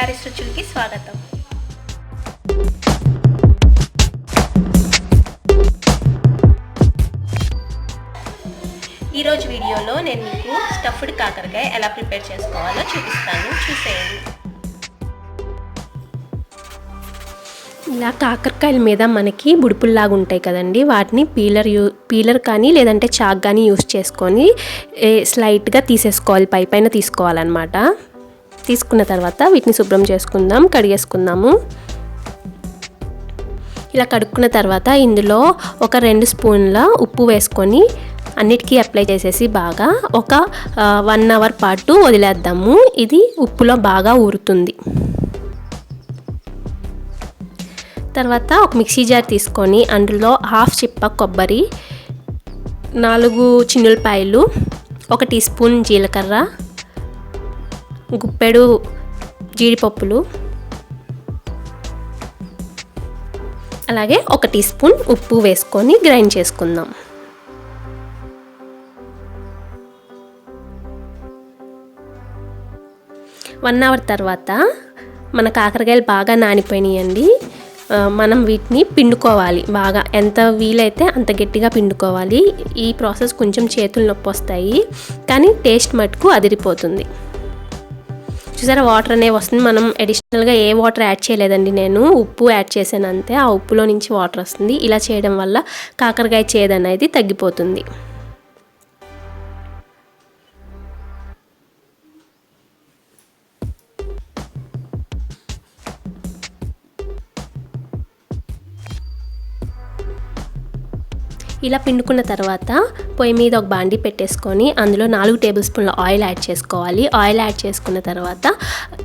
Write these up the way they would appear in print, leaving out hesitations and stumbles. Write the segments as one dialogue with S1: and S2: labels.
S1: Paris రుచులకి స్వాగతం. ఈరోజు వీడియోలో నేను మీకు స్టఫ్డ్ కాకరకాయ ఎలా ప్రిపేర్ చేసుకోవాలో చూపిస్తాను, చూసేయండి.
S2: ఇలా కాకరకాయల మీద మనకి బుడుపుల్లాగా ఉంటాయి కదండి, వాటిని పీలర్ కానీ లేదంటే చాక్ కానీ యూస్ చేసుకొని స్లైట్గా తీసేసుకోవాలి, పైన తీసుకోవాలన్నమాట. తీసుకున్న తర్వాత వీటిని శుభ్రం చేసుకుందాం, కడిగేసుకుందాము. ఇలా కడుక్కున్న తర్వాత ఇందులో ఒక 2 స్పూన్ల ఉప్పు వేసుకొని అన్నిటికీ అప్లై చేసేసి బాగా ఒక 1 అవర్ పాటు వదిలేద్దాము. ఇది ఉప్పులో బాగా ఊరుతుంది. తర్వాత ఒక మిక్సీ జార్ తీసుకొని అందులో 1/2 చిప్ప కొబ్బరి, 4 చిన్నులపాయలు, 1 టీ స్పూన్ జీలకర్ర, గుప్పెడు జీడిపప్పులు, అలాగే 1 టీ స్పూన్ ఉప్పు వేసుకొని గ్రైండ్ చేసుకుందాం. వన్ అవర్ తర్వాత మన కాకరకాయలు బాగా నానిపోయినాయండి. మనం వీటిని పిండుకోవాలి, బాగా ఎంత వీలైతే అంత గట్టిగా పిండుకోవాలి. ఈ ప్రాసెస్ కొంచెం చేతులు నొప్పి వస్తాయి, కానీ టేస్ట్ మటుకు అదిరిపోతుంది. చూసారా, వాటర్ అనేవి వస్తుంది. మనం అడిషనల్గా ఏ వాటర్ యాడ్ చేయలేదండి, నేను ఉప్పు యాడ్ చేశాను అంతే. ఆ ఉప్పులో నుంచి వాటర్ వస్తుంది. ఇలా చేయడం వల్ల కాకరకాయ చేదు అనేది తగ్గిపోతుంది. ఇలా పిండుకున్న తర్వాత పొయ్యి మీద ఒక బాండీ పెట్టేసుకొని అందులో 4 టేబుల్ స్పూన్ల ఆయిల్ యాడ్ చేసుకోవాలి. ఆయిల్ యాడ్ చేసుకున్న తర్వాత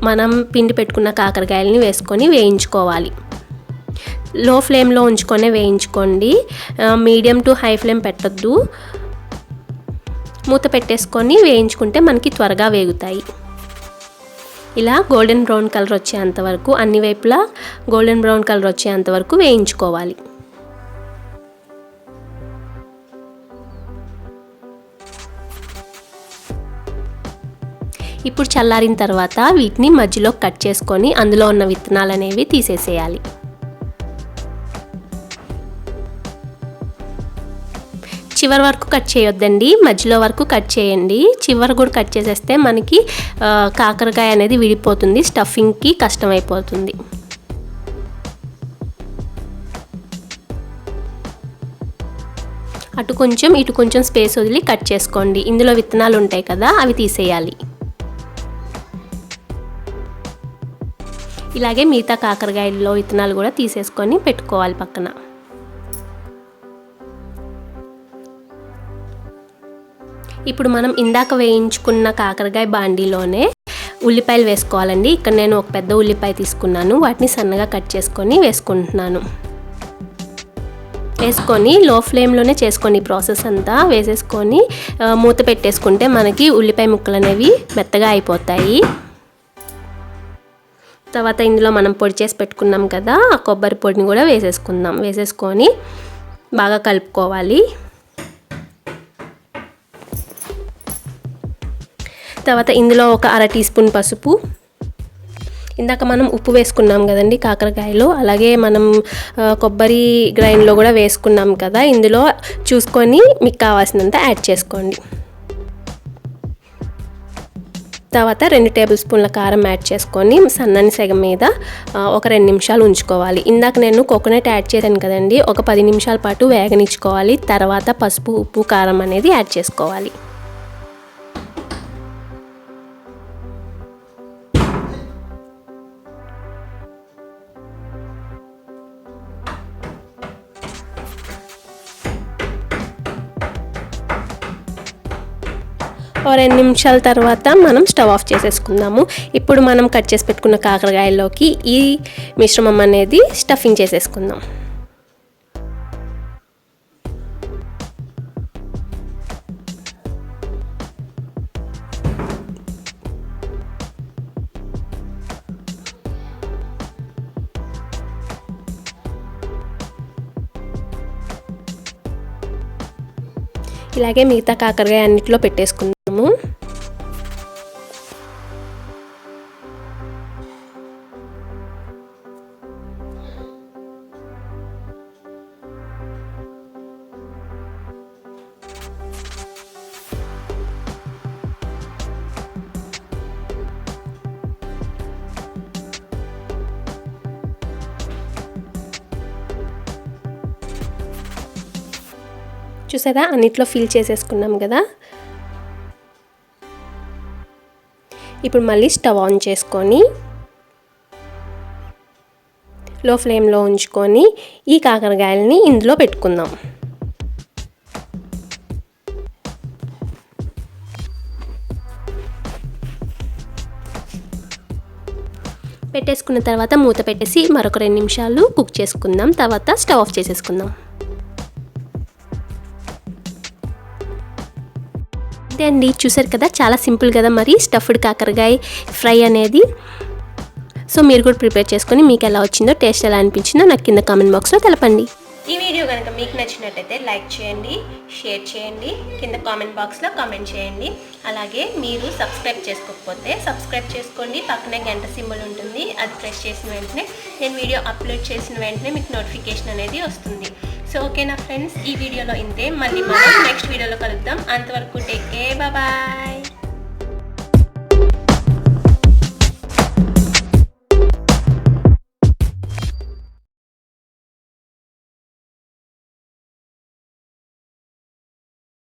S2: మనం పిండి పెట్టుకున్న కాకరకాయలని వేసుకొని వేయించుకోవాలి. లో ఫ్లేమ్లో ఉంచుకొని వేయించుకోండి, మీడియం టు హై ఫ్లేమ్ పెట్టొద్దు. మూత పెట్టేసుకొని వేయించుకుంటే మనకి త్వరగా వేగుతాయి. ఇలా గోల్డెన్ బ్రౌన్ కలర్ వచ్చేంత వరకు, అన్ని వైపులా గోల్డెన్ బ్రౌన్ కలర్ వచ్చేంత వరకు వేయించుకోవాలి. ఇప్పుడు చల్లారిన తర్వాత వీటిని మధ్యలో కట్ చేసుకొని అందులో ఉన్న విత్తనాలు అనేవి తీసేసేయాలి. చివరి వరకు కట్ చేయొద్దండి, మధ్యలో వరకు కట్ చేయండి. చివరి కూడా కట్ చేసేస్తే మనకి కాకరకాయ అనేది విడిపోతుంది, స్టఫింగ్కి కష్టమైపోతుంది. అటు కొంచెం ఇటు కొంచెం స్పేస్ వదిలి కట్ చేసుకోండి. ఇందులో విత్తనాలు ఉంటాయి కదా, అవి తీసేయాలి. ఇలాగే మిగతా కాకరకాయల్లో విత్తనాలు కూడా తీసేసుకొని పెట్టుకోవాలి పక్కన. ఇప్పుడు మనం ఇందాక వేయించుకున్న కాకరకాయ బాండీలోనే ఉల్లిపాయలు వేసుకోవాలండి. ఇక్కడ నేను ఒక పెద్ద ఉల్లిపాయ తీసుకున్నాను, వాటిని సన్నగా కట్ చేసుకొని వేసుకుంటున్నాను. వేసుకొని లో ఫ్లేమ్లోనే చేసుకోండి ప్రాసెస్ అంతా. వేసేసుకొని మూత పెట్టేసుకుంటే మనకి ఉల్లిపాయ ముక్కలు అనేవి మెత్తగా అయిపోతాయి. తర్వాత ఇందులో మనం పొడి చేసి పెట్టుకున్నాం కదా, ఆ కొబ్బరి పొడిని కూడా వేసేసుకుందాం. వేసేసుకొని బాగా కలుపుకోవాలి. తర్వాత ఇందులో ఒక 1/2 టీ స్పూన్ పసుపు, ఇందాక మనం ఉప్పు వేసుకున్నాం కదండి కాకరకాయలో, అలాగే మనం కొబ్బరి గ్రైండ్లో కూడా వేసుకున్నాం కదా, ఇందులో చూసుకొని మీకు కావాల్సినంత యాడ్ చేసుకోండి. తర్వాత 2 టేబుల్ స్పూన్ల కారం యాడ్ చేసుకొని సన్నని సెగ మీద ఒక 2 నిమిషాలు ఉంచుకోవాలి. ఇందాక నేను కోకోనట్ యాడ్ చేశాను కదండి, ఒక 10 నిమిషాల పాటు వేగనిచ్చుకోవాలి. తర్వాత పసుపు, ఉప్పు, కారం అనేది యాడ్ చేసుకోవాలి. ఓ 2 నిమిషాల తర్వాత మనం స్టవ్ ఆఫ్ చేసేసుకుందాము. ఇప్పుడు మనం కట్ చేసి పెట్టుకున్న కాకరకాయల్లోకి ఈ మిశ్రమం అనేది స్టఫింగ్ చేసేసుకుందాం. ఇలాగే మిగతా కాకరకాయ అన్నిట్లో పెట్టేసుకుందాము. చూసారా అన్నిట్లో ఫిల్ చేసేసుకున్నాం కదా. ఇప్పుడు మళ్ళీ స్టవ్ ఆన్ చేసుకొని లో ఫ్లేమ్లో ఉంచుకొని ఈ కాకరకాయలని ఇందులో పెట్టుకుందాం. పెట్టేసుకున్న తర్వాత మూత పెట్టేసి మరొక 2 నిమిషాలు కుక్ చేసుకుందాం. తర్వాత స్టవ్ ఆఫ్ చేసేసుకుందాం. అంతే అండి, చూసారు కదా చాలా సింపుల్ కదా మరి స్టఫ్డ్ కాకరకాయ ఫ్రై అనేది. సో మీరు కూడా ప్రిపేర్ చేసుకొని మీకు ఎలా వచ్చిందో, టేస్ట్ ఎలా అనిపించిందో నాకు కింద కామెంట్ బాక్స్లో తెలపండి.
S1: ఈ వీడియో కనుక మీకు నచ్చినట్టయితే లైక్ చేయండి, షేర్ చేయండి, కింద కామెంట్ బాక్స్లో కామెంట్ చేయండి. అలాగే మీరు సబ్స్క్రైబ్ చేసుకోకపోతే సబ్స్క్రైబ్ చేసుకోండి. పక్కనే గంట సింబల్ ఉంటుంది, అది ప్రెస్ చేసిన వెంటనే నేను వీడియో అప్లోడ్ చేసిన వెంటనే మీకు నోటిఫికేషన్ అనేది వస్తుంది. సో ఓకేనా ఫ్రెండ్స్, ఈ వీడియోలో ఇంతే. మళ్ళీ మనం నెక్స్ట్ వీడియోలో కలుద్దాం. అంతవరకు టేక్ కేర్, బాయ్.